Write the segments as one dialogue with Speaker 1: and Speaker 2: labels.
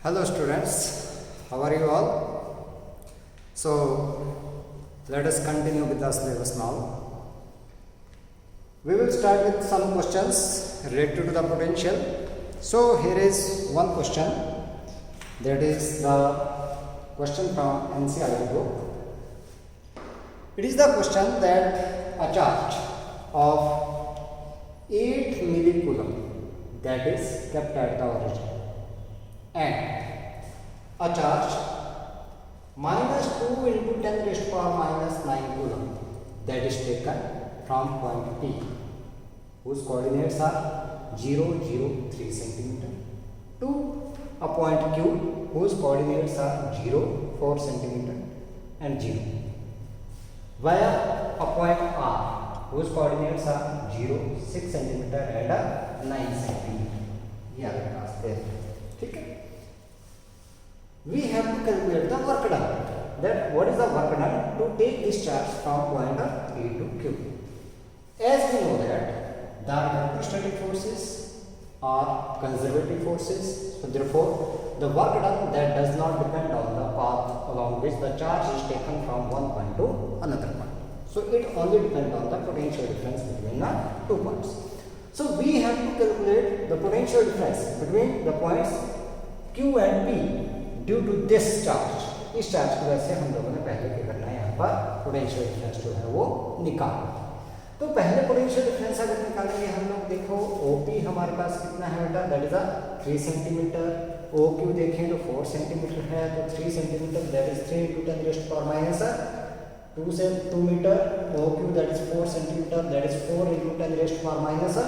Speaker 1: Hello students, how are you all? So let us continue with the syllabus now. We will start with some questions related to the potential. So here is one question, that is the question from NCERT book. It is the question that a charge of 8 millicoulomb that is kept at the origin and a charge minus 2 into 10 raised to power minus 9 coulomb that is taken from point P whose coordinates are 0, 0, 3 centimeter to a point Q whose coordinates are 0, 4 centimeter and 0 via a point R whose coordinates are 0, 6 centimeter and 9 centimeter. ठीक है. We have to calculate the work done. That what is the work done to take this charge from point A to Q. As we know that the electrostatic forces are conservative forces, so therefore the work done that does not depend on the path along which the charge is taken from one point to another point. So it only depends on the potential difference between the 2 points. So we have to calculate the potential difference between the points Q and P due to this charge. इस charge की वजह से हम लोगों ने पहले क्या करना है, यहाँ पर पोटेंशियल डिफरेंस जो है वो निकालना. तो पहले पोटेंशियल डिफरेंस अगर निकालेंगे हम लोग, देखो OP हमारे पास कितना है बेटा, दैट इज 3 सेंटीमीटर. OQ देखें तो 4 सेंटीमीटर है, तो 3 centimetre that is 3 into 10 raised to power minus 2 से 2 metre. OQ that is 4 centimetre that is 4 into 10 raised to power minus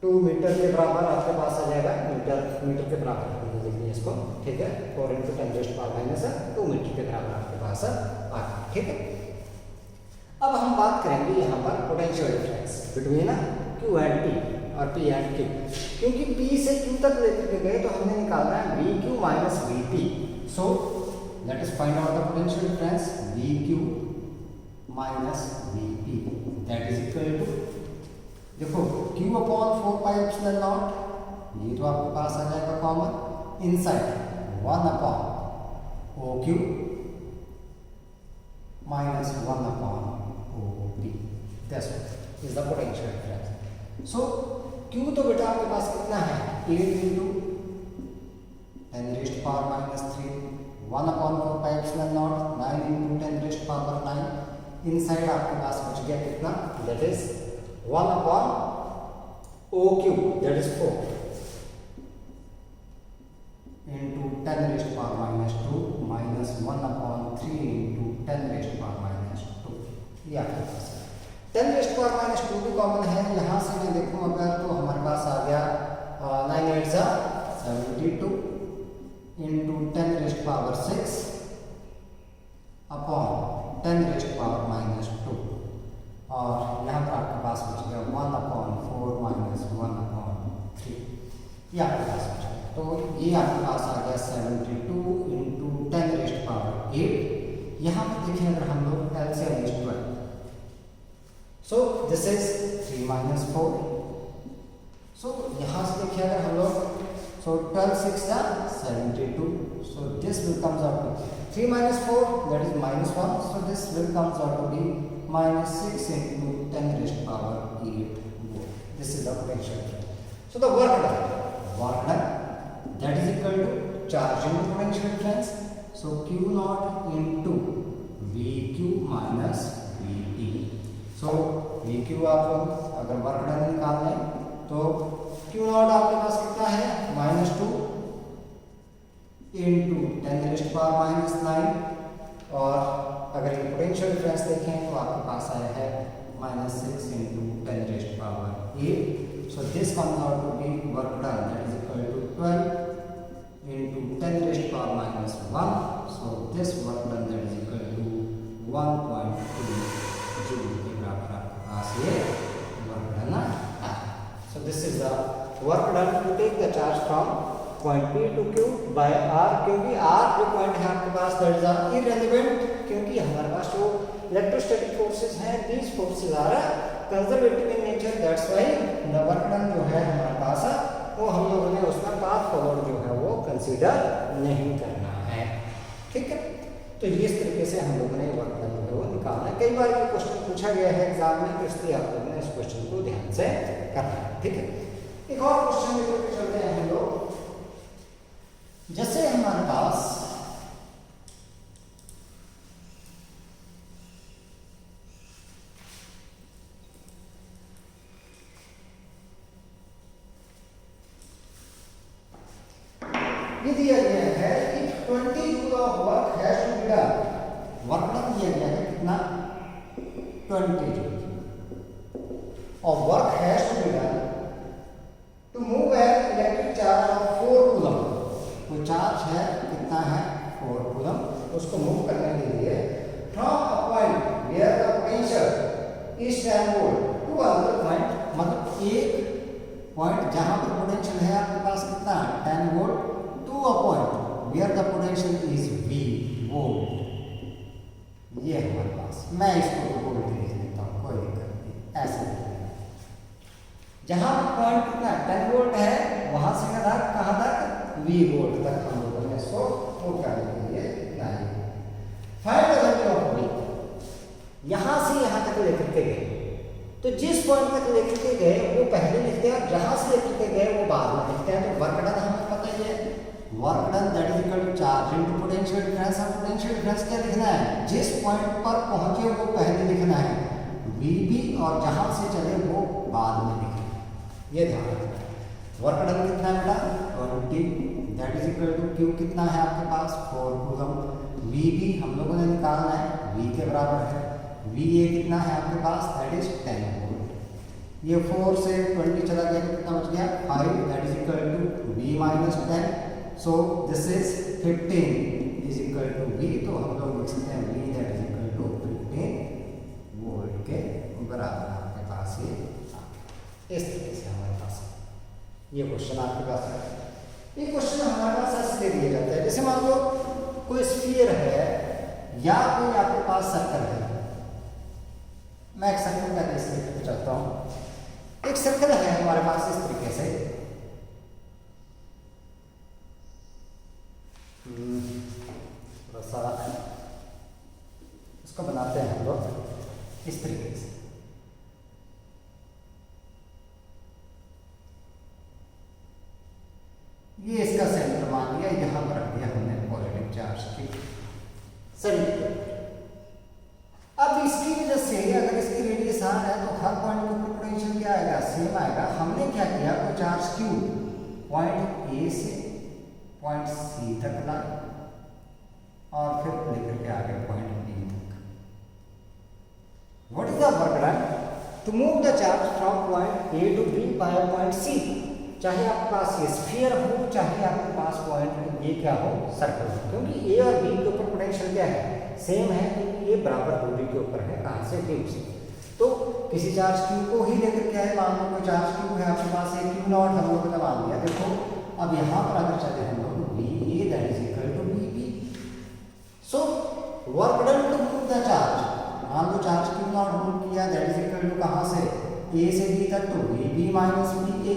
Speaker 1: 2 metre के बराबर आपके पास आ जाएगा. मीटर के बराबर देखिए इसको, ठीक है. 4 into 10 raised to power minus 2 metre के बराबर आपके पास आ गया. ठीक है. अब हम बात करेंगे यहाँ पर potential difference between Q and P और P एंड Q. क्योंकि P से Q तक लेकर गए तो हमने निकालना है VQ minus VP. So let us find out the potential difference VQ minus VP that is equal to, देखो Q upon 4 pi epsilon naught, ये तो आपके पास आ जाएगा common, inside 1 upon OQ minus 1 upon OP. That's what is the potential difference. So Q तो बेटा आपके पास कितना है, 8 into 10 raised to power minus 3, 1 upon 4 pi epsilon naught, 9 into 10 raised to power 9. Inside आपके पास बच गया कितना, that is 1 upon OQ that is 4 into 10 raised to power minus 2 minus 1 upon 3 into 10 raised to power minus 2. ये आपके पास है. 10 raised to power minus 2 भी common है. यहाँ से मैं देखूँ अगर तो हमारे पास आ गया 9 8 72 into 10 raised to power 6 upon 10 raised to power minus 2. और यहाँ पर आपके पास बच गया 1 upon 4 minus 1 upon 3. ये आपके पास बच गया. तो ये आपके पास आ गया 72 into 10 raised to power 8. यहाँ पर देखें अगर हम लोग LCM is 12. So this is 3 minus 4. So यहाँ से देखिए अगर हम लोग, so 12 6 72. So this will comes out to 3 minus 4 that is minus 1. So this will comes out to be minus 6 into 10 raised to power 8 volt. This is the potential difference. So the work done that is equal to charge into potential difference. So Q naught into VQ minus VT. So VQ आप अगर work done निकाल लें तो Q naught आपके पास कितना है, minus 2 into 10 raised to power minus 9. और अगर ये पोटेंशियल डिफरेंस देखें तो आपके पास आया है minus 6 into 10 raised to power 8. So this comes out to be work done that is equal to 12 into 10 raised to power minus 1. So this work done that is equal to 1.2 joule के बराबर आपके पास ये work done है. So this is the work done to take the charge from point P to Q by R. क्योंकि R जो point है आपके पास that is irrelevant, क्योंकि हमारे पास जो इलेक्ट्रोस्टैटिक फोर्सेस हैं, these forces are conservative in nature. That's why the work done जो है हमारे पास वो हम लोगों ने उसमें पाथ फॉरवर्ड जो है वो कंसीडर नहीं करना है। ठीक है, तो इस तरीके से हम लोगों ने वर्क डन जो है वो निकालना है। कई बार ये क्वेश्चन पूछा गया है एग्जाम में, तो इसलिए आप लोगों ने इस क्वेश्चन को ध्यान से करना है। ठीक है, एक और क्वेश्चन लेकर चलते हैं हम लोग। जैसे हमारे पास ये दिया गया है कि 20 joule of work has to be done, work done दिया गया है कितना 20 जूल, और work has to be done to move an electric charge of 4 coulomb. तो चार्ज है कितना है 4 कूलम, उसको मूव करने के लिए from a point where the potential is 10 volt to another point, मतलब एक पॉइंट जहां पर पोटेंशियल है आपके पास कितना 10 volt, to a point where the potential is V volt. ये है हमारे पास, मैं इसको वोल्ट लिख देता हूँ, कोई दिक्कत नहीं, ऐसे जहां पर पॉइंट कितना 10 वोल्ट है वहां से कहां तक V वोल्ट तक हम लोगों ने इसको मूव करने के लिए बनाया। Find the value of V, यहां से यहां तक लेकर के गए, तो जिस पॉइंट तक लेकर के गए वो पहले लिखते हैं और जहां से लेकर के गए वो बाद में लिखते हैं। तो वर्क डन हमें पता ही है, work done that is equal to charge into potential difference. और पोटेंशियल डिफरेंस क्या लिखना है, जिस पॉइंट पर पहुंचे वो पहले लिखना है VB, और जहां से चले वो बाद में लिखना है, ये ध्यान रखना है। वर्क डन कितना है बेटा 20 that is equal to Q कितना है आपके पास 4 कूलम, VB हम लोगों ने निकालना है, V के बराबर है, VA कितना है आपके पास दैट इज 10 वोल्ट। ये 4 से 20 चला गया तो कितना बच गया 5 that is equal to V minus 10, so this is 15 is equal to V। तो हम लोग लिख सकते हैं V that is equal to 15 volt के बराबर आपके पास ये इस तरीके से हमारे पास ये क्वेश्चन आपके पास है। ये क्वेश्चन हमारे पास ऐसे दे दिया जाता है, जैसे मान लो कोई स्फीयर है या कोई आपके पास सर्कल है। मैं एक सर्कल का केस लेकर चलता हूं। एक सर्कल है हमारे पास इस तरीके से, थोड़ा सारा है, इसको बनाते हैं हम लोग इस तरीके से। ये इसका सेंटर मान लिया, यहां पर रख दिया हमने पॉजिटिव चार्ज की सेंटर। अब इसकी वजह से अगर इसकी रेडियस r है तो हर पॉइंट के ऊपर पोटेंशियल क्या आएगा सेम आएगा। हमने क्या किया, कोई चार्ज Q पॉइंट A से पॉइंट C तक लाए और फिर लेकर के आगे पॉइंट B तक। What is the work done to move the charge from point A to B by point C। चाहे आपके पास ये स्फीयर हो, चाहे आपके पास पॉइंट ये क्या हो सर्कल हो, क्योंकि A और B के ऊपर पोटेंशियल क्या है सेम है, क्योंकि ये बराबर दूरी के ऊपर है कहां से Q से। तो किसी चार्ज Q को ही लेकर के आए, मान लो कोई चार्ज Q है आपके पास एक Q नॉट हम लोगों ने मान लिया। देखो अब यहाँ पर अगर चले हम लोग VA that is equal to VB, so work done to move the charge, मान लो चार्ज Q नॉट मूव किया दैट इज इक्वल टू कहां से A से B तक, तो VB माइनस VA।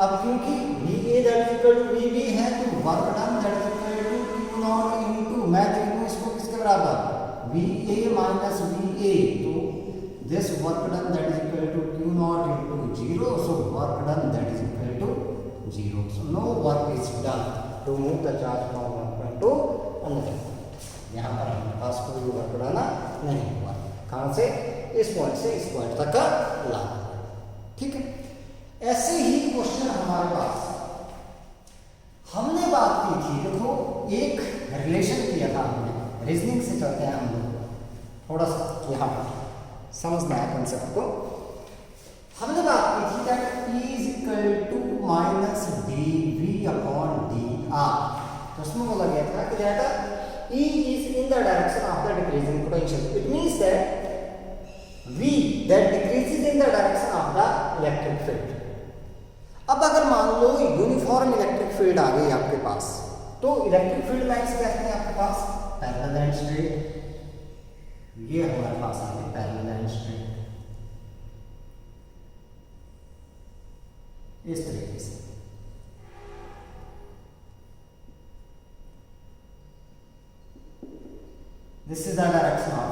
Speaker 1: अब क्योंकि VA that is equal to VB है तो work done that is equal to Q naught into, मैं लिख दूं इसको किसके बराबर VA माइनस VA, तो this work done that is equal to Q naught into 0, so work done that is equal to 0, so no work is done to move the charge from one point to another point। यहाँ पर हमारे पास कोई work डाला नहीं हुआ, कहाँ से इस पॉइंट से इस पॉइंट तक का ला। ठीक है, ऐसे ही क्वेश्चन हमारे पास हमने बात की थी। देखो एक रिलेशन किया था हमने, रीजनिंग से चलते हैं हम लोग, थोड़ा सा यहाँ पर समझना है कंसेप्ट को। हमने बात की थी that E is equal to minus dV upon dr। तो उसमें बोला गया था कि that E is in the direction of the decreasing potential, it means that V that decreases in the direction of the electric field. अब अगर मान लो यूनिफॉर्म इलेक्ट्रिक फील्ड आ गई आपके पास, तो इलेक्ट्रिक फील्ड लाइंस कहते हैं आपके पास पैरेलल एंड स्ट्रेट। ये हमारे पास आ गई पैरेलल एंड स्ट्रेट इस तरीके से। This is the direction of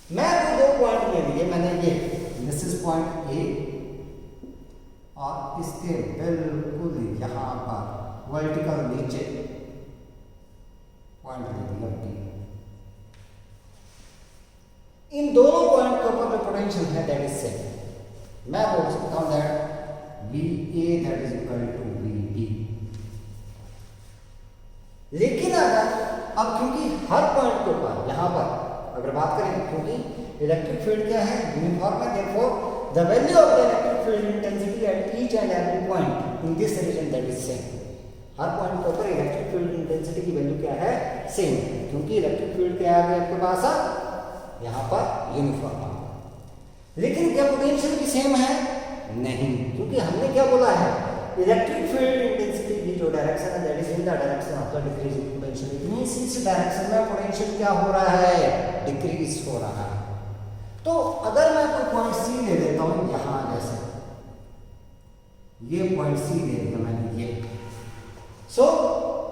Speaker 1: मैं तो दो पॉइंट ले लिए मैंने, ये दिस इज पॉइंट ए और इसके बिल्कुल यहां पर वर्टिकल नीचे पॉइंट ले दिया बी। इन दोनों पॉइंट के ऊपर जो पोटेंशियल है दैट इज सेम। मैं बोल सकता हूं that V A that is equal to V B. लेकिन अगर अब क्योंकि हर पॉइंट के ऊपर यहां पर अगर बात करें, क्योंकि इलेक्ट्रिक फील्ड क्या है, यूनिफॉर्म है, therefore the value of the electric field intensity at each and every point in this region that is same. हर पॉइंट के ऊपर इलेक्ट्रिक फील्ड इंटेंसिटी की वैल्यू क्या है, सेम, क्योंकि इलेक्ट्रिक फील्ड क्या आ गया आपके पास यहाँ पर यूनिफॉर्म। लेकिन क्या पोटेंशियल भी सेम है? नहीं, क्योंकि हमने क्या बोला है, इलेक्ट्रिक फील्ड इंटेंसिटी की जो डायरेक्शन है that is in the direction of the decreasing potential. It means इस डायरेक्शन में पोटेंशियल क्या हो रहा है, डिक्रीज हो रहा है। तो अगर मैं कोई पॉइंट सी ले लेता हूं यहां, जैसे ये पॉइंट सी ले लिया मैंने ये, so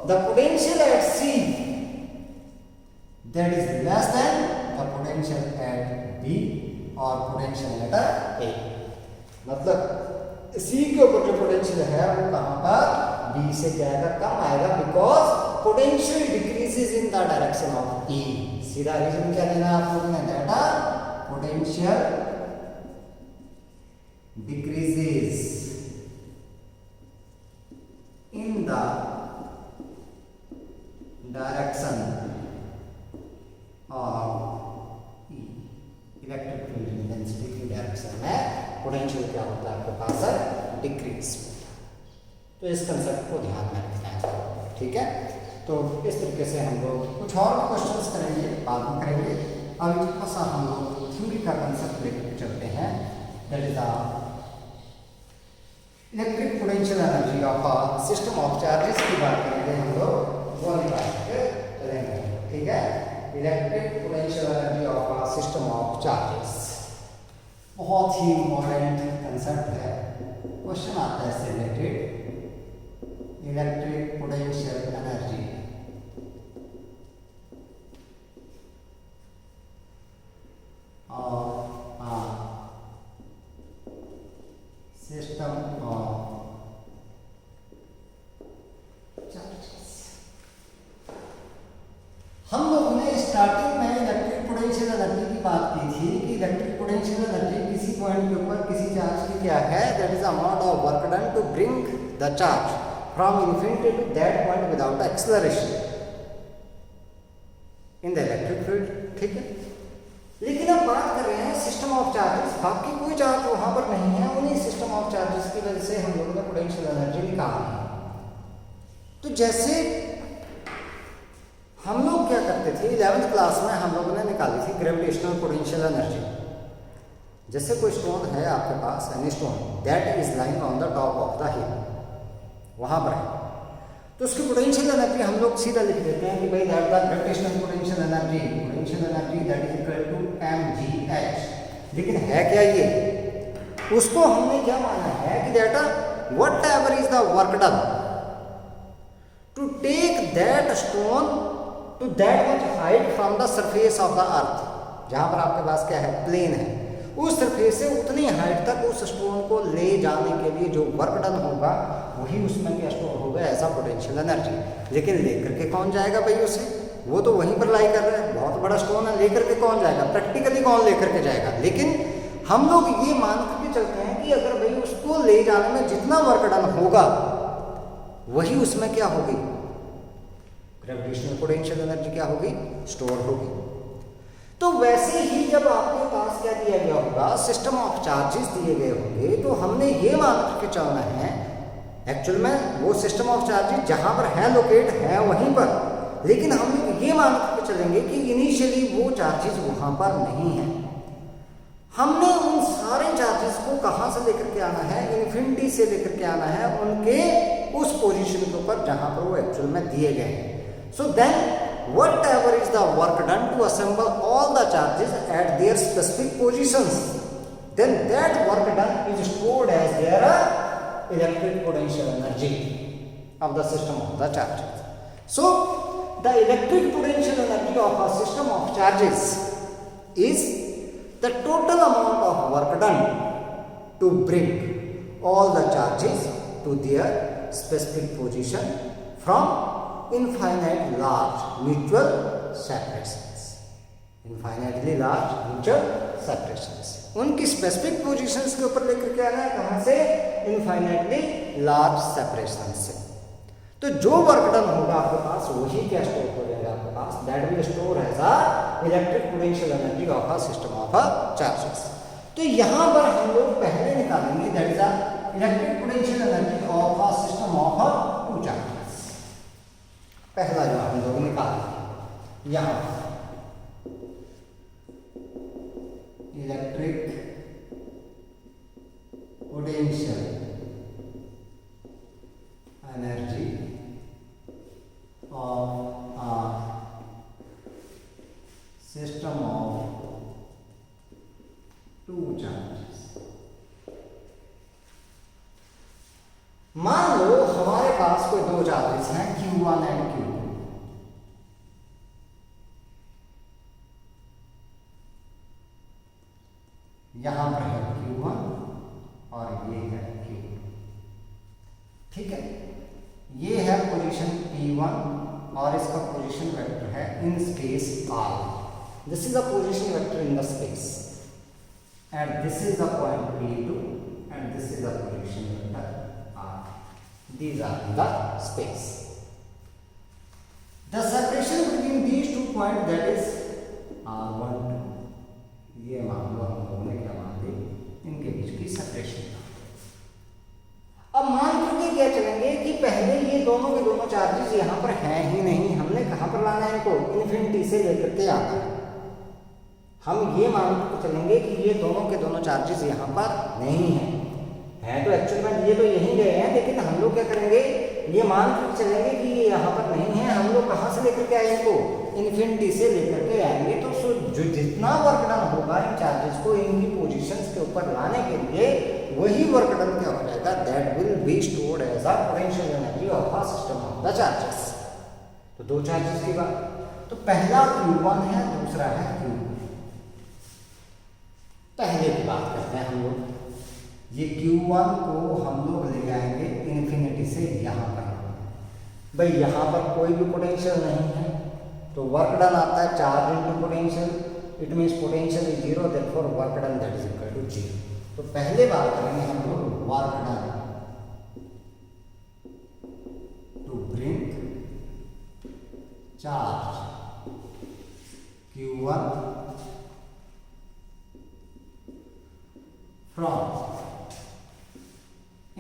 Speaker 1: the potential at C that is less than the potential at B और पोटेंशियल एट ए। मतलब सी के ऊपर जो पोटेंशियल है वो कहां पर, बी से क्या आएगा, कम आएगा, because potential decreases in the direction of E. सीधा रीजन क्या लेना है आप लोगों ने, data potential decreases in the direction of E. Electric field intensity की डायरेक्शन में पोटेंशियल क्या होता है आपके पास, डिक्रीज। तो इस कंसेप्ट को ध्यान में रखना है, ठीक है। तो इस तरीके से हम लोग कुछ और क्वेश्चंस करेंगे, बाद में करेंगे। अभी थोड़ा सा हम लोग थ्योरी का कंसेप्ट लेकर चलते हैं, that is the electric potential energy of a system of charges की बात करेंगे हम लोग, वो निकाल के चलेंगे, ठीक है। Electric potential energy of a system of charges बहुत ही इम्पोर्टेंट कंसेप्ट है, क्वेश्चन आता है इससे related. Electric potential energy of a system of charges. हम लोगों ने स्टार्टिंग में इलेक्ट्रिक पोटेंशियल एनर्जी की बात की थी कि इलेक्ट्रिक पोटेंशियल एनर्जी किसी पॉइंट के ऊपर किसी चार्ज की क्या है, that is amount of work done to bring the charge from infinity to that point without acceleration in the electric field, ठीक है। लेकिन अब बात कर रहे हैं सिस्टम ऑफ चार्जेस, बाकी कोई चार्ज वहां पर नहीं है, उन्हीं सिस्टम ऑफ चार्जेस की वजह से हम लोगों ने पोटेंशियल एनर्जी निकाली है। तो जैसे हम लोग क्या करते थे, 11th क्लास में हम लोगों ने निकाली थी ग्रेविटेशनल पोटेंशियल एनर्जी। जैसे कोई स्टोन है आपके पास, any stone that is lying on the top of the hill, वहां पर है, तो उसकी पोटेंशियल एनर्जी हम लोग सीधा लिख देते हैं कि भाई that the gravitational potential energy that is equal to mgh। लेकिन है क्या ये, उसको हमने क्या माना है कि that whatever is the work done to take that stone to that much height from the surface of the earth, जहां पर आपके पास क्या है, प्लेन है, उस सरफेस से उतनी हाइट तक उस स्टोन को ले जाने के लिए जो वर्क डन होगा वही उसमें क्या स्टोर होगा, ऐसा पोटेंशियल एनर्जी। लेकिन लेकर के कौन जाएगा भाई उसे, वो तो वहीं पर लाई कर रहा है, बहुत बड़ा स्टोन है, लेकर के कौन जाएगा, प्रैक्टिकली कौन लेकर के जाएगा। लेकिन हम लोग ये मान के चलते हैं कि अगर भाई उसको ले जाने में जितना वर्क डन होगा वही उसमें क्या होगी, ग्रेविटेशनल पोटेंशियल एनर्जी क्या होगी, स्टोर होगी। तो वैसे ही जब आपके पास क्या दिया गया होगा, सिस्टम ऑफ चार्जेस दिए गए होंगे, तो हमने ये मान के चलना है, एक्चुअल में वो सिस्टम ऑफ चार्जेस जहां पर है लोकेट है वहीं पर, लेकिन हम लोग ये मान के चलेंगे कि इनिशियली वो चार्जेस वहां पर नहीं है। हमने उन सारे चार्जेस को कहां से लेकर के आना है, इन्फिनिटी से लेकर के आना है उनके उस पोजीशन के ऊपर जहां पर वो एक्चुअल में दिए गए हैं। So then, whatever is the work done to assemble all the charges at their specific positions, then that work done is stored as their electric potential energy of the system of the charges. So, the electric potential energy of a system of charges is the total amount of work done to bring all the charges to their specific position from infinite large mutual separations. Infinitely large mutual separations. उनकी specific positions के ऊपर लेकर के आना है, कहां से? Infinitely large separation से। तो जो वर्क डन होगा आपके पास वही क्या स्टोर हो जाएगा आपके पास? That will store as a electric potential energy of a system of a charges. तो यहां पर हम लोग पहले निकालेंगे that is a electric potential energy of a system of a two charges. पहला जो हम लोग निकालेंगे यहां electric potential energy of a system of two charges। मान लो हमारे पास कोई दो चार्जेस हैं Q1 एंड Q2। यहां पर है Q1 और ये है Q2, ठीक है। ये है पोजीशन P1 और इसका पोजीशन वेक्टर है in space R। This is the position vector in the space and this is the point P2 and this is the position vector R। These are in the space. The separation between these two point that is R1 2। ये मान लो हम लोगों ने क्या मान ली, इनके बीच की separation. अब मान करके क्या चलेंगे कि पहले ये दोनों के दोनों चार्जेस यहाँ पर हैं ही नहीं, हमने कहाँ पर लाना है इनको? इन्फिनिटी से लेकर के आना है। हम ये मान के चलेंगे कि ये दोनों के दोनों चार्जेस यहाँ पर नहीं हैं, हैं तो एक्चुअल में ये तो यहीं गए हैं, लेकिन हम लोग क्या करेंगे, ये मान कर चलेंगे कि ये यहाँ पर नहीं है। हम लोग कहाँ से लेकर के आए इनको? इन्फिनिटी से लेकर के आएंगे। तो जो जितना वर्क डन होगा इन चार्जेस को इनकी पोजीशंस के ऊपर लाने के लिए, वही वर्क डन क्या हो जाएगा? That will be stored as a potential energy of a system of the charges. तो दो चार्जेस की बात, तो पहला Q1 है, दूसरा है Q2। पहले की बात करते हैं हम लोग। ये Q1 को हम लोग ले आएंगे इन्फिनिटी से यहाँ पर। भाई यहाँ पर कोई भी पोटेंशियल नहीं है, तो वर्क डन आता है charge into potential. It means potential is zero, therefore work done that is equal to zero. तो पहले बात करेंगे हम लोग work done to bring charge Q1 from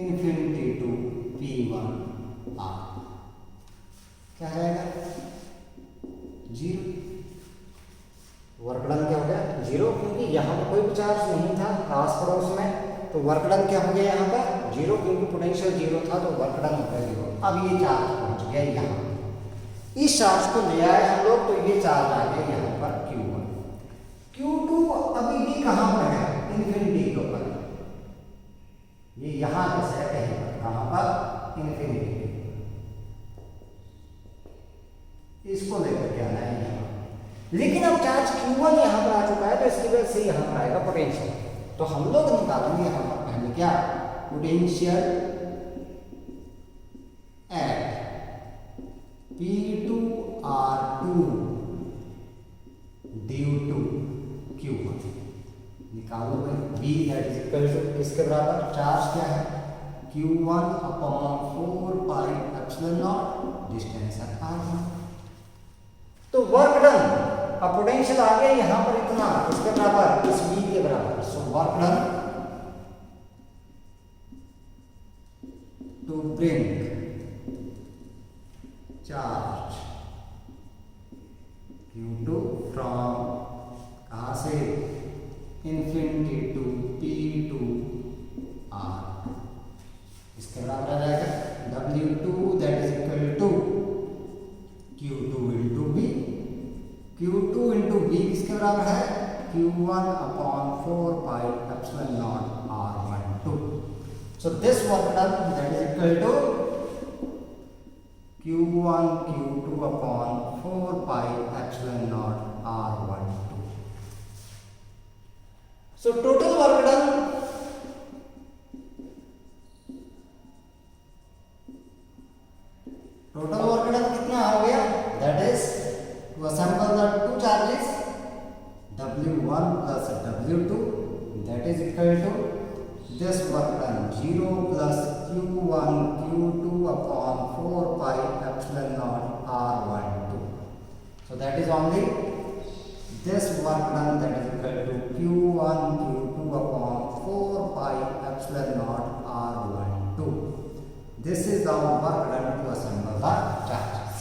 Speaker 1: infinity to P1 R। क्या रहेगा? जीरो। वर्क डन क्या हो गया? जीरो, क्योंकि यहाँ पर कोई भी चार्ज नहीं था आस पड़ोस में, तो वर्क डन क्या हो गया यहाँ पर? जीरो, क्योंकि पोटेंशियल जीरो था तो वर्क डन हो गया जीरो। अब ये चार्ज पहुंच गया यहाँ, इस चार्ज को ले आए हम लोग, तो ये चार्ज आ गया यहाँ पर Q1। Q2 अभी भी कहाँ पर है? इन्फिनिटी के ऊपर। ये यहाँ कैसे है? कहीं पर, कहाँ पर? इन्फिनिटी। इसको लेकर के आना है यहाँ। लेकिन अब चार्ज Q1 यहाँ पर आ चुका है, तो इसकी वजह से यहाँ पर आएगा पोटेंशियल। तो हम लोग निकालेंगे यहाँ पर पहले क्या? Potential at P2 R2 due to Q1। निकालो भाई। B that is equal to किसके बराबर? चार्ज क्या है? Q1 upon 4 pi epsilon naught, distance है R1। तो वर्क डन, अब पोटेंशियल आ गया यहाँ पर इतना, इसके बराबर, इस V के बराबर। So work done to bring charge Q2 from कहाँ से? Infinity to P2 R। इसके बराबर आ जाएगा W2 that is equal to Q2 into B। Q2 into B किसके बराबर है? Q1 upon 4 pi epsilon naught R12। So this work done that is equal to Q1 Q2 upon pi epsilon naught R12. So total work done, कितना हो गया? That is to assemble the two charges W1 plus W2, that is equal to this work done 0 plus Q1 Q2 upon 4 pi epsilon naught R12. So that is only this work done, that is equal to Q1 Q2 upon 4 pi epsilon naught R12. This is our work done to assemble the charges.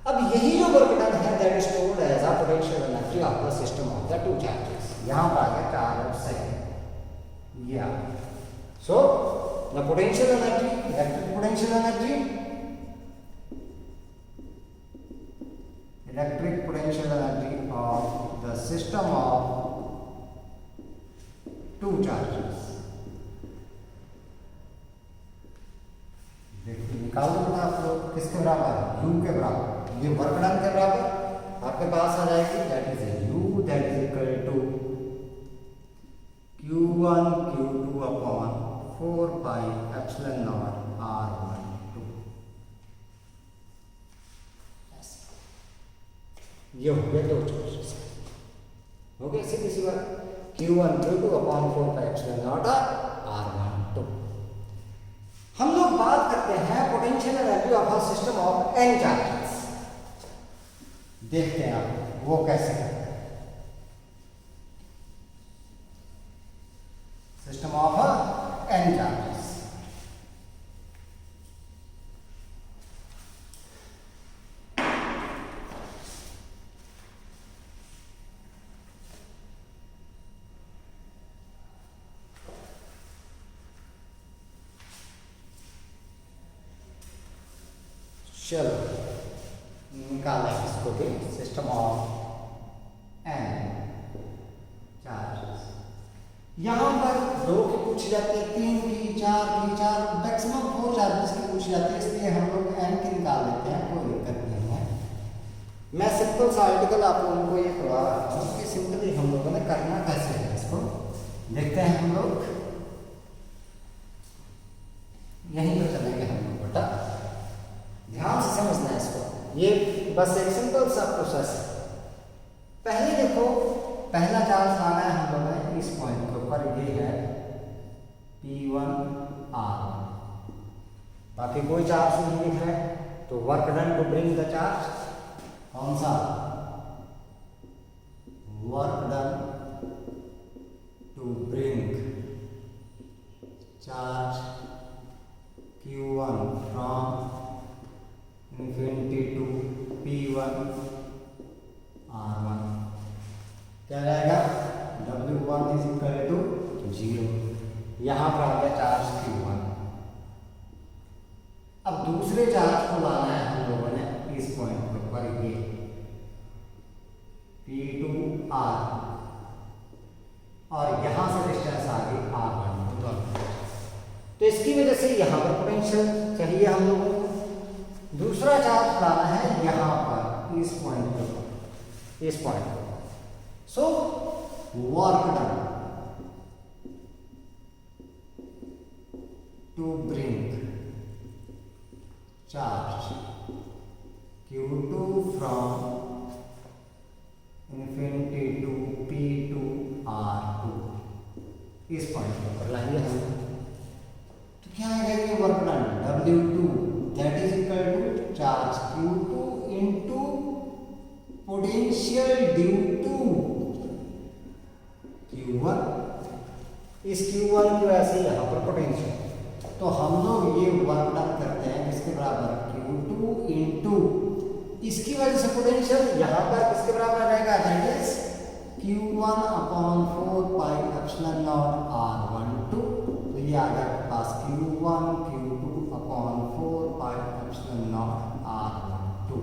Speaker 1: अब यही जो work done है that is told as a potential energy of the system of the two charges. यहाँ पर आ गया charge और second. या so the potential energy, electric potential energy, electric potential energy of the system of two charges. निकाल दो आप लोग, किसके बराबर? U के बराबर. ये वर्क डन के बराबर आपके पास आ जाएगी, that is U that is equal to Q1 Q2 upon 4 pi epsilon naught R12. ये हो गए दो चार्जेस. हो गए सीधी सी बात. Q1 Q2 upon 4 pi epsilon naught R12. हम लोग बात करते हैं potential energy of a system of n charges. देखते हैं आप वो कैसे करते हैं. System of n charges. चलो निकाला इसको भी. System of n charges. यहाँ पर 2 की पूछी जाती है, 3 की, 4 की, 4 मैक्सिमम 4 चार्जेस की पूछी जाती है, इसलिए हम लोग n की निकाल लेते हैं, कोई दिक्कत नहीं है. मैं सिंपल सा आर्टिकल आप लोगों को ये करवा रहा हूँ कि सिंपली हम लोगों ने करना कैसे है. इसको देखते हैं हम लोग. यहीं पर चलेंगे हम लोग. बेटा ध्यान से समझना है इसको. ये बस एक सिंपल सा प्रोसेस है. पहले देखो, पहला चार्ज लाना है हम लोगों ने इस पॉइंट के ऊपर. ये है P1R. बाकी कोई चार्ज नहीं दिख रहा है, तो work done to bring the charge. कौन सा? Work done to bring charge Q1 from infinity to P1 R1. क्या रहेगा? W1 is equal to 0. यहाँ पर आ गया चार्ज Q1. अब दूसरे चार्ज को लाना है हम लोगों ने इस पॉइंट के ऊपर, ये P2R, और यहाँ से डिस्टेंस आ गई R1. तो इसकी वजह से यहाँ पर पोटेंशियल चाहिए हम लोगों को. दूसरा चार्ज लाना है यहाँ पर इस पॉइंट पर, इस पॉइंट पर. So work done to bring charge Q2 from infinity to P2R2 इस पॉइंट पर लाएंगे हम. तो क्या आएगा ये work done? W2 that is equal to charge Q2 into potential due to Q1. इस Q1 की वजह से यहाँ पर पोटेंशियल. तो हम लोग ये वर्क डन करते हैं किसके बराबर? Q2 into इसकी वजह से पोटेंशियल यहाँ पर किसके बराबर रहेगा? That is Q1 upon 4 pi epsilon naught R12. तो ये आ गया पास Q1 Q2 upon 4 pi epsilon naught R12.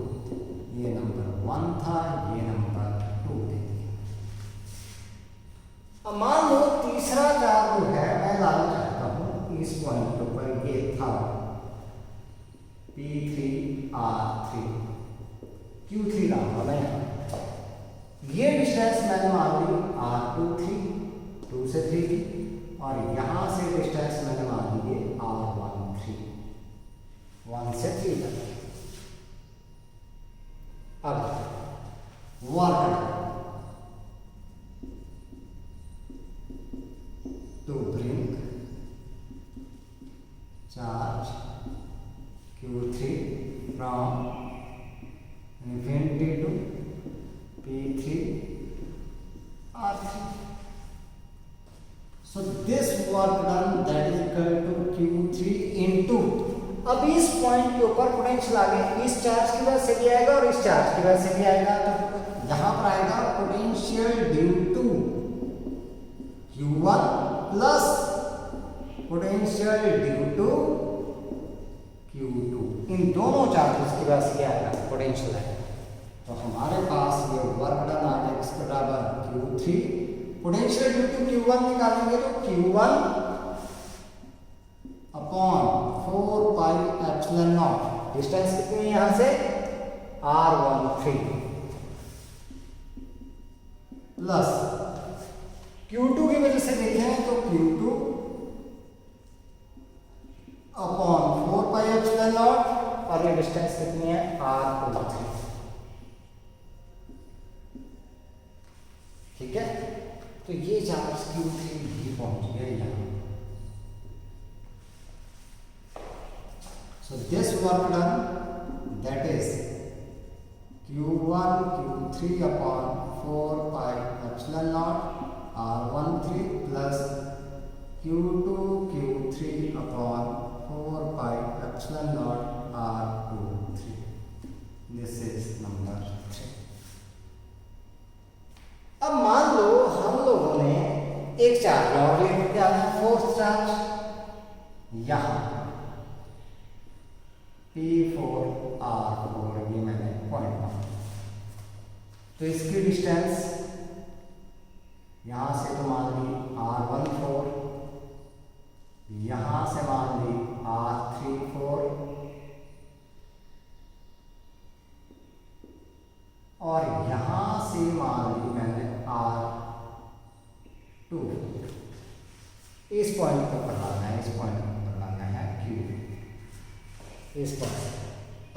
Speaker 1: ये नंबर 1 था, ये नंबर 2 दे दिया. अब मान लो तीसरा चार्ज है मैं लाना चाहता हूँ इस पॉइंट के ऊपर. ये था P3R3. Q3 लाऊंगा मैं यहाँ। ये डिस्टेंस मैंने मान ली R23, 2 से 3 की, और यहाँ से डिस्टेंस मैंने मान ली R13, 1 से 3 तक। अब work to bring charge Q3 from infinity to P3 R3. So this work done, that is equal to Q3 into, अब इस पॉइंट के ऊपर पोटेंशियल आगे इस चार्ज की वजह से भी आएगा और इस चार्ज की वजह से भी आएगा, तो यहां पर आएगा potential due to Q1 plus potential due to Q2। इन दोनों चार्जेस की वजह से क्या आएगा, पोटेंशियल आएगा। तो हमारे पास ये वर्क डन आ गया इसके बराबर Q3, potential due to Q1 निकालेंगे तो Q1 upon 4 pi epsilon naught, distance कितनी है यहां से R13, प्लस Q2 की वजह से देखें तो Q2 upon 4 pi epsilon not, और ये डिस्टेंस कितनी है R23। ठीक है, तो ये चार्ज Q3 भी पहुंच गया यहाँ। So this work done, that is Q1 Q3 upon 4 pi epsilon naught R13 plus Q2 Q3 upon 4 pi epsilon naught R23. This is number 3. अब मान लो हम लोगों ने एक चार्ज और लेकर के आना है, फोर्थ चार्ज यहां P4R4, ये मैंने पॉइंट माना, तो इसकी डिस्टेंस यहां से तो मान ली R14, यहां से मान ली R34, और यहां से मान ली मैंने R2। इस पॉइंट को पढ़ाना है, इस पॉइंट को पढ़ाना है Q, इस पॉइंट।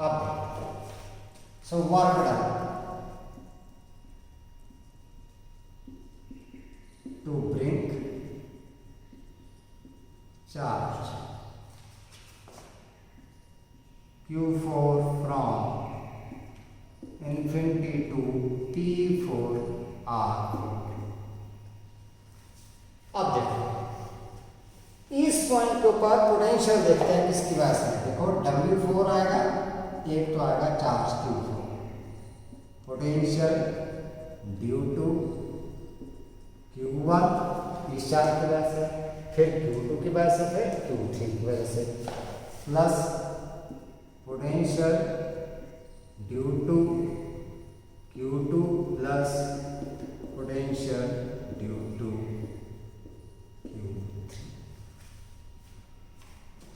Speaker 1: अब सो work done to bring charge Q4 from infinity to P4R4। अब देखो इस पॉइंट के ऊपर पोटेंशियल देखते हैं किसकी वजह से। देखो W4 आएगा, एक तो आएगा charge Q4, potential due to Q1 इस चार्ज की वजह से, फिर Q2 की वजह से, फिर Q3 की वजह से, plus potential due to Q2 plus potential due to Q3।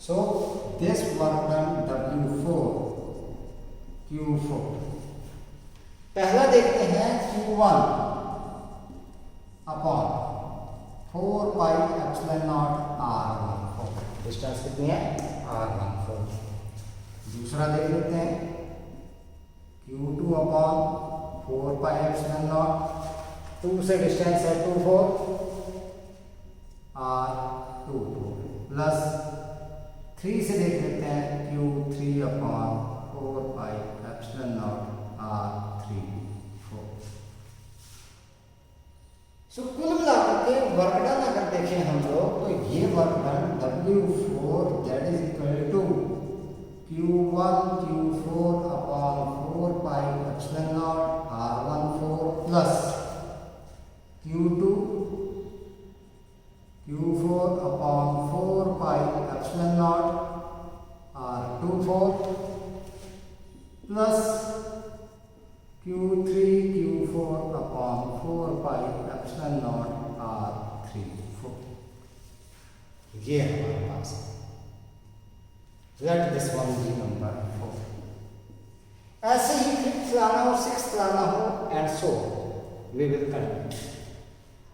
Speaker 1: So this work done W4 Q4। पहला देखते हैं Q1 upon 4 pi epsilon naught R14, distance कितनी है R14। दूसरा देख लेते हैं Q2 upon 4 pi epsilon not, 2 से डिस्टेंस है 24 R24, प्लस 3 से देख लेते हैं Q3 upon 4 pi epsilon not R34। सो कुल मिलाकर के वर्क डन अगर देखें हम लोग तो ये work done W4 that is equal to Q1 Q4 upon 4 pi epsilon naught R14 plus Q2 Q4 upon 4 pi epsilon naught R24 plus Q3 Q4 upon 4 pi epsilon naught R34। ये हमारे पास है। Let this one be number 4। ऐसे ही fifth लाना हो, 6 लाना हो, and so we will continue.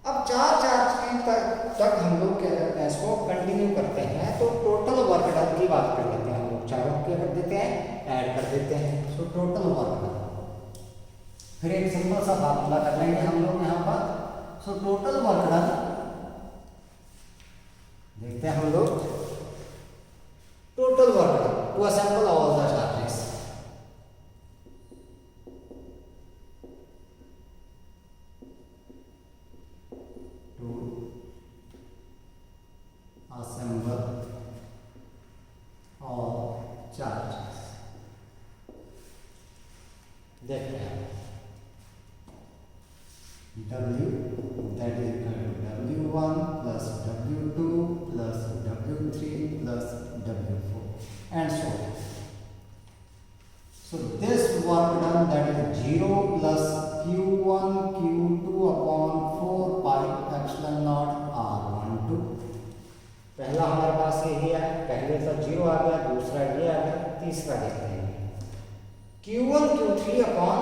Speaker 1: अब 4 charge तक हम लोग क्या करते हैं, इसको कंटिन्यू करते हैं। तो टोटल वर्क डन की बात कर लेते हैं हम लोग। चारों क्या कर देते हैं, ऐड कर देते हैं। सो टोटल वर्क डन, फिर एक सिंपल सा फार्मूला कर लेंगे हम लोग यहाँ पर। सो टोटल वर्क डन देखते हैं हम लोग। Total work done to assemble all the charges, assemble all charges। देखते हैं W that is W1 plus W2 plus W3 plus W4 and so on। So this work done, that is 0 plus Q1 Q2 upon 4 pi epsilon naught R12। पहला हमारे पास यही है, पहले तो 0 आ गया, दूसरा ये आ गया, तीसरा देखते हैं Q1 Q3 upon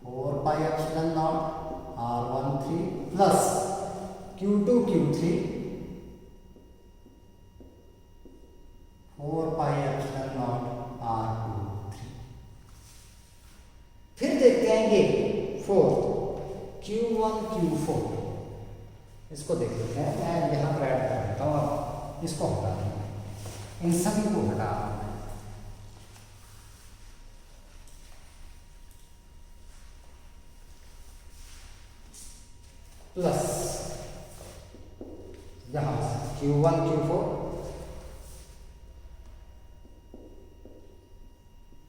Speaker 1: 4 pi epsilon naught R13 plus Q2 Q3 4 pi epsilon naught R23। फिर देखते हैं ये 4 Q1 Q4, इसको देख लेते हैं। मैं यहाँ पर ऐड कर देता हूँ, अब इसको हटा दूँ, इन सभी को हटा दूँ। प्लस यहाँ Q1 Q4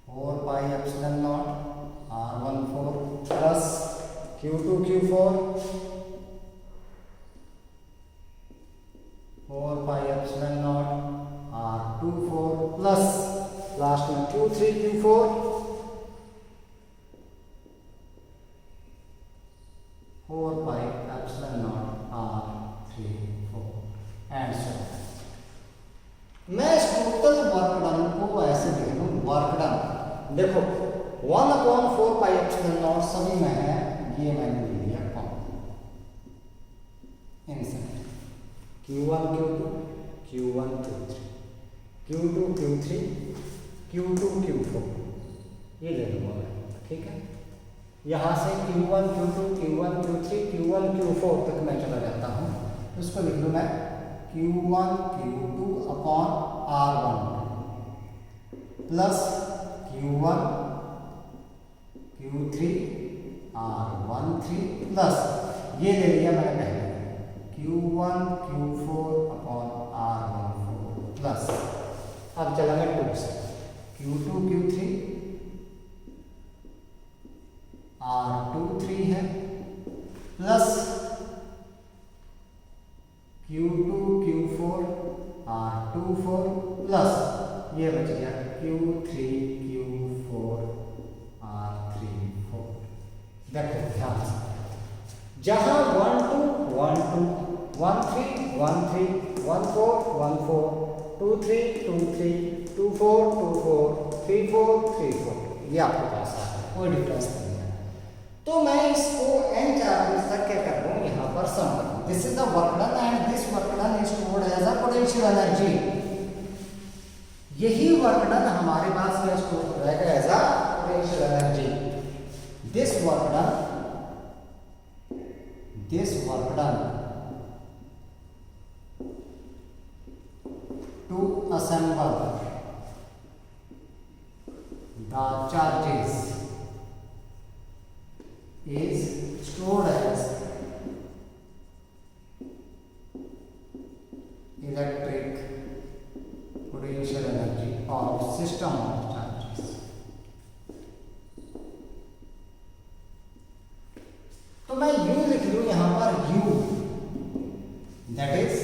Speaker 1: 4 pi epsilon naught R14 plus Q2 Q4 4 pi epsilon naught R24 plus last में Q3 Q4 4 pi epsilon naught R34 and so. मैं इस टोटल वर्क डन को ऐसे लिख लूं, वर्क डन देखो 1/4 pi epsilon naught सभी में है, ये मैंने ले लिया कॉमन इनसे Q1 Q2 Q1 Q3 Q2 Q3 Q2 Q4 ये ले लूँगा मैं, ठीक है। यहाँ से Q1 Q2 Q1 Q3 Q1 Q4 तक मैं चला जाता हूँ, उसको लिख लूँ मैं Q1 Q2 upon R1 plus Q1 Q3 R13 plus ये ले लिया मैंने पहले Q1 Q4 upon R14 plus अब चलेंगे 2 से Q2 Q3 R23 है plus Q2 Q4 R24 plus ये बच गया Q3 Q4 R34। देखो ध्यान से, जहां 1 2 1 2 1 3 1 3 1 4 1 4 2 3 2 3 2 4 2 4 3 4 3 4 ये आपके पास आ है, कोई डिफरेंस नहीं है। तो मैं इसको n चार्जेस तक क्या कर रहा हूँ, यहाँ पर सम कर दूँ। This is the work done and this work done is stored as a potential energy. यही वर्क डन हमारे पास में स्टोर रहेगा as a potential energy. This work done to assemble the charges is stored as electric potential energy of system of charges। तो मैं U लिख लूं यहां पर U, that is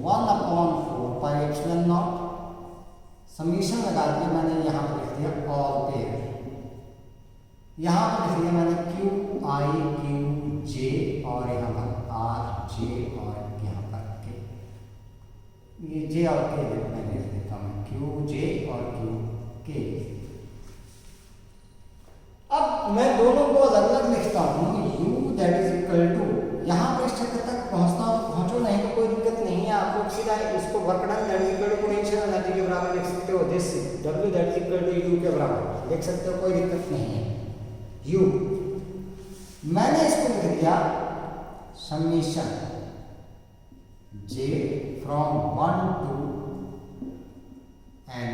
Speaker 1: 1/4 pi epsilon naught, summation लगा दिया मैंने, यहाँ पर लिख दिया ऑल पेयर, यहाँ पर लिख दिया मैंने Q I Q J और यहाँ पर R J और यहाँ पर K, ये J और K मैं लिख देता हूँ Q जे और क्यू के। अब मैं दोनों को अलग अलग लिखता हूँ। u that is equal to, यहाँ पर इस क्षेत्र तक पहुँचो नहीं तो कोई दिक्कत नहीं है, आप लोग सीधा इसको work done that is equal to potential energy के बराबर लिख सकते हो। This w that is equal to u के बराबर लिख सकते हो, कोई दिक्कत नहीं है। u मैंने इसको लिख दिया summation j from 1 to n,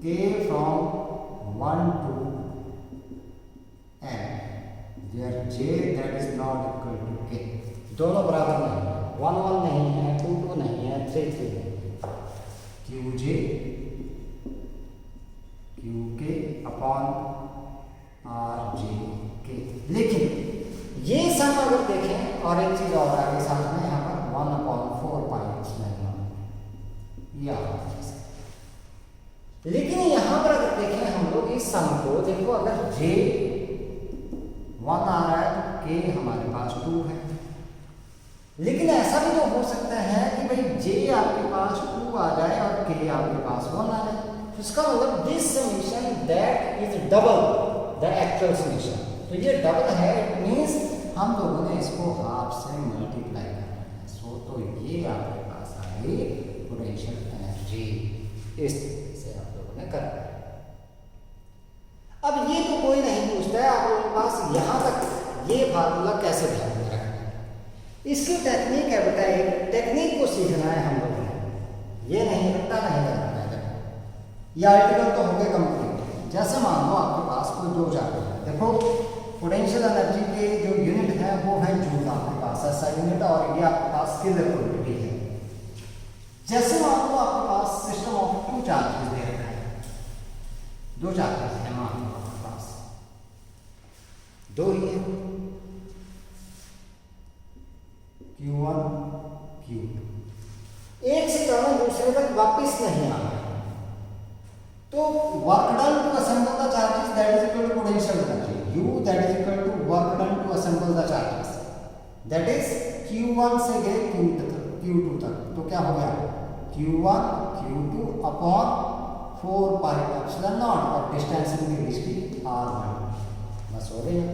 Speaker 1: k from 1 to n, where j that is not equal to k। दोनों बराबर नहीं है, 1 1 नहीं है, 2 2 नहीं है, 3 3 नहीं है। qj qk upon rjk। लेकिन ये सम अगर देखें और एक चीज और आगे साथ में यहाँ पर 1/4 पाई या, लेकिन यहाँ पर अगर देखें हम लोग इस सम को, देखो अगर j 1 आ रहा है तो k हमारे पास 2 है। लेकिन ऐसा भी तो हो सकता है कि भाई j आपके पास 2 आ जाए और k आपके पास 1 आ जाए, तो इसका मतलब this summation that is double the actual summation. तो ये डबल है, इट मींस हम लोगों ने इसको हाफ से मल्टीप्लाई करना है। सो तो ये आपके पास आ गई पोटेंशियल एनर्जी। इस तरीके से आप लोगों ने करना है। अब ये तो कोई नहीं पूछता है आप लोगों के पास यहाँ तक ये फार्मूला कैसे ध्यान में रखना है, इसकी टेक्निक है बेटा, एक टेक्निक को सीखना है हम लोगों ने, ये नहीं रट्टा नहीं करना है। ये आर्टिकल तो हो गए कंप्लीट। जैसे मान लो आपके पास कोई दो चार्ज है, देखो पोटेंशियल एनर्जी के जो यूनिट है वो है जूल आपके पास ऐसा यूनिट, और ये आपके पास स्केलर क्वांटिटी है। जैसे मान लो आपके पास सिस्टम ऑफ 2 चार्जेस दे रखा है, 2 चार्जेस है मान लो आपके पास, 2 ही है, Q1 Q2। एक से चढ़ना दूसरे तक वापिस नहीं आना है, तो work done to assemble the charges that is equal to potential energy. U that is equal to work done to assemble the charges, that is Q1 से गए Q2 तक, तो क्या हो गया Q1 Q2 upon 4 pi epsilon not, और distance increase की R1, बस हो गया।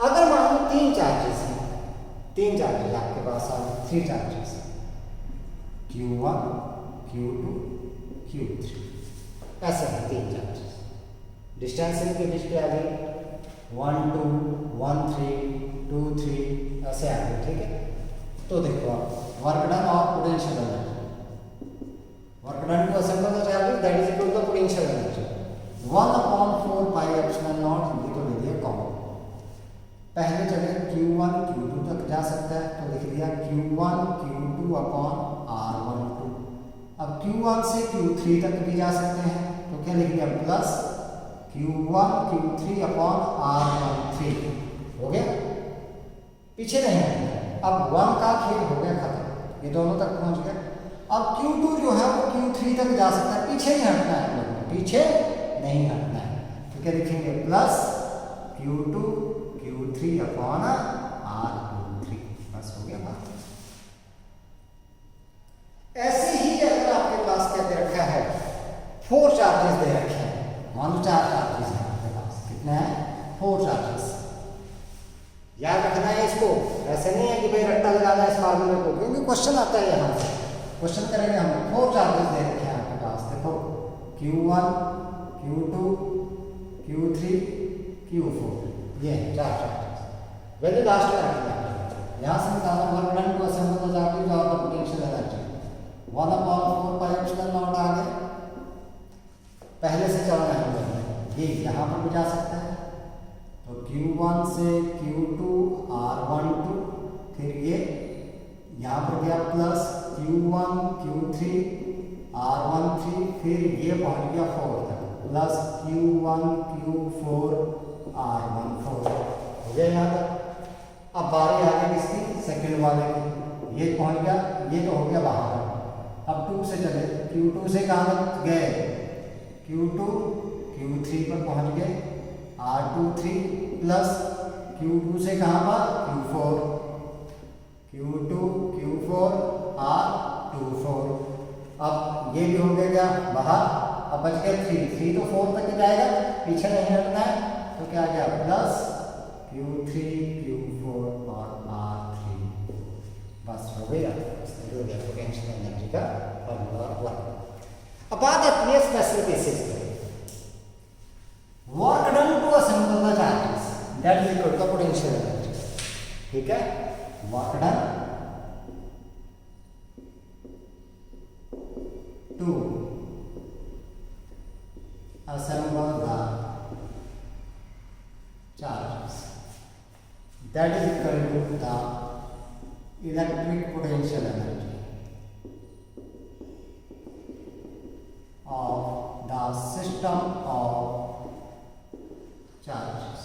Speaker 1: अगर मान लो 3 चार्जेस हैं, 3 चार्जेस आपके पास आ गए, 3 चार्जेस Q1 Q2 Q3, ऐसे हैं 3 चार्जेस। डिस्टेंस इनके बीच पे आ गई 1 2 1 3 2 3 ऐसे आ गए, ठीक है। तो देखो आप वर्क डन और potential energy, work done to assemble the charges that is equal to potential energy 1/4 pi epsilon naught, ये तो ले लिया कॉमन। पहले जगह Q1 Q2 तक जा सकता है, तो लिख दिया Q1 Q2 अपॉन R12। अब Q1 से Q3 तक भी जा सकते हैं, तो क्या लिख दिया plus Q1 Q3 upon R13, हो गया, पीछे नहीं हटना। अब 1 का खेल हो गया खत्म, ये दोनों तक पहुंच गए। अब Q2 जो है वो Q3 तक जा सकता है, पीछे ही हटना है, पीछे नहीं हटना है, तो क्या लिखेंगे plus Q2 Q3 upon R23, बस हो गया बात। ऐसे ही अगर आपके पास क्या दे रखा है, 4 चार्जेस दे रखे हैं, मान लो 4 चार्जेस हैं आपके पास, कितने हैं 4 चार्जेस। याद रखना है इसको, ऐसे नहीं है कि भाई रट्टा लगाना है इस फार्मूले को, क्योंकि क्वेश्चन आता है यहाँ से, क्वेश्चन करेंगे हम। 4 चार्जेस दे रखे हैं आपके पास, देखो Q1 Q2 Q3 Q4, ये 4 चार्जेस। वैल्यू लास्ट में रखना है, यहाँ से निकालना work done to assemble the charges और the potential energy 1/4 pi epsilon naught आ गए। पहले से चलना है, ये यहाँ पर भी जा सकता है, तो Q1 से Q2 R12, फिर ये यहाँ पर गया प्लस Q1 Q3 R13, फिर ये पहुँच गया 4 तक, प्लस Q1 Q4 R14, हो गया यहाँ तक। अब बारी आ गई इसकी सेकंड वाले की, ये पहुँच गया, ये तो हो गया बाहर। अब 2 से चले, Q2 से कहाँ गए, Q2 Q3 पर पहुंच गए, R23 प्लस Q2 से कहाँ पर Q4, Q2 Q4 R24, ये भी हो गया बाहर। अब बच गया 3 तो 4 तक ही जाएगा, पीछे नहीं हटना है। तो क्या आ गया प्लस Q3 Q4 और R3, बस हो गया पोटेंशियल एनर्जी का फॉर्मूला वर्क। अब बात आती है स्पेशल केसेस पे। Work done to assemble the charges that is equal to potential energy. ठीक है, work done to assemble the charges that is equal to the electric potential energy of the system of charges।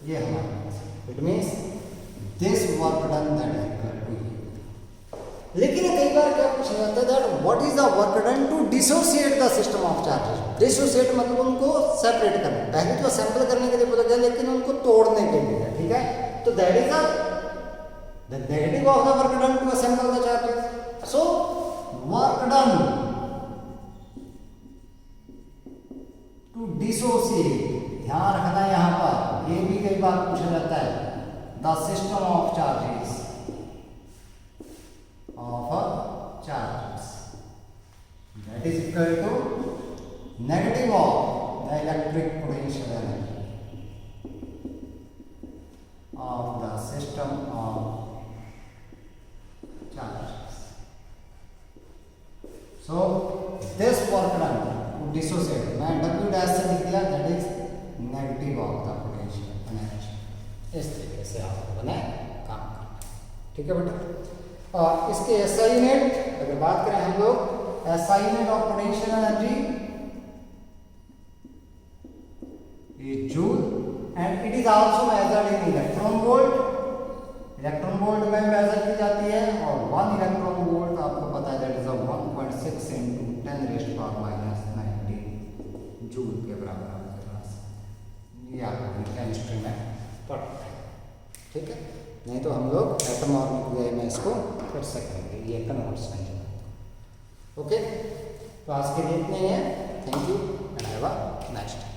Speaker 1: ये हमारे it means this work done that is equal to. लेकिन कई बार क्या पूछा जाता है that what is the work done to dissociate the system of charges. Dissociate मतलब उनको सेपरेट करना, पहले तो असेंबल करने के लिए बोला गया लेकिन उनको तोड़ने के लिए। ठीक है, तो that is the negative of the work done to assemble the charges. So work done to dissociate, ध्यान रखना यहाँ पर, ये भी कई बार पूछा जाता है the system of charges of charges that is equal to negative of the electric potential energy of the system of charges। So this work done to dissociate, मैं W dash से लिख दिया, that is negative of the potential energy। इस तरीके से आपको बनाए काम करना। ठीक है बेटा, और इसके SI यूनिट अगर बात करें हम लोग, SI unit of potential energy is joule and it is also measured in electron volt. Electron volt में मेजर की जाती है और 1 इलेक्ट्रॉन वोल्ट आपको पता है दैट इज 1.6 into 10⁻⁻90 जूल के बराबर होता है। ये आपको केमिस्ट्री में पढ़ते हैं। ठीक है, नहीं तो हम लोग एटम और न्यूक्लियर में इसको कर सकेंगे, ये कन्वर्ट्स नहीं है। ओके, तो आज के लिए इतने ही है। Thank you and have a nice day.